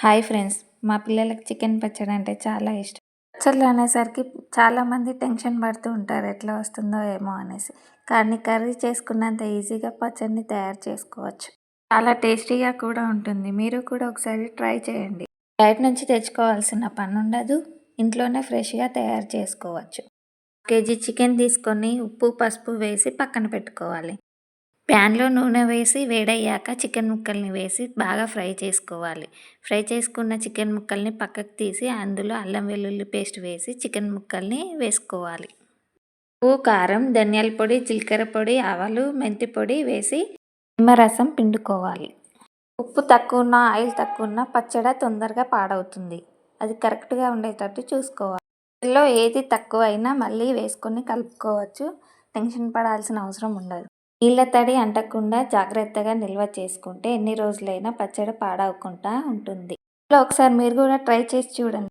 Hi friends, మా పిల్లలకి chicken పచ్చడి అంటే చాలా ఇష్టం. పచ్చళ్ళు అనేసరికి చాలామంది టెన్షన్ పడుతూ ఉంటారు ఎట్లా వస్తుందో ఏమో అనేసి. కానీ కర్రీ చేసుకున్నంత ఈజీగా పచ్చడిని తయారు చేసుకోవచ్చు. చాలా టేస్టీగా కూడా ఉంటుంది. మీరు కూడా ఒకసారి ట్రై చేయండి. బయట నుంచి తెచ్చుకోవాల్సిన పని ఉండదు. ఇంట్లోనే ఫ్రెష్గా తయారు చేసుకోవచ్చు. కేజీ చికెన్ తీసుకొని ఉప్పు పసుపు వేసి పక్కన పెట్టుకోవాలి. ప్యాన్లో నూనె వేసి వేడయ్యాక చికెన్ ముక్కల్ని వేసి బాగా ఫ్రై చేసుకోవాలి. ఫ్రై చేసుకున్న చికెన్ ముక్కల్ని పక్కకు తీసి అందులో అల్లం వెల్లుల్లి పేస్ట్ వేసి చికెన్ ముక్కల్ని వేసుకోవాలి. ఉప్పు కారం ధనియాల పొడి జీలకర్ర పొడి ఆవాలు మెంతి పొడి వేసి నిమ్మరసం పిండుకోవాలి. ఉప్పు తక్కువ ఉన్న ఆయిల్ తక్కువ ఉన్న పచ్చడి తొందరగా పాడవుతుంది. అది కరెక్ట్గా ఉండేటట్టు చూసుకోవాలి. ఇందులో ఏది తక్కువ అయినా మళ్ళీ వేసుకొని కలుపుకోవచ్చు. టెన్షన్ పడాల్సిన అవసరం ఉండదు. నీళ్ళ తడి అంటకుండా జాగ్రత్తగా నిల్వ చేసుకుంటే ఎన్ని రోజులైనా పచ్చడి పాడవకుండా ఉంటుంది. ఒకసారి మీరు కూడా ట్రై చేసి చూడండి.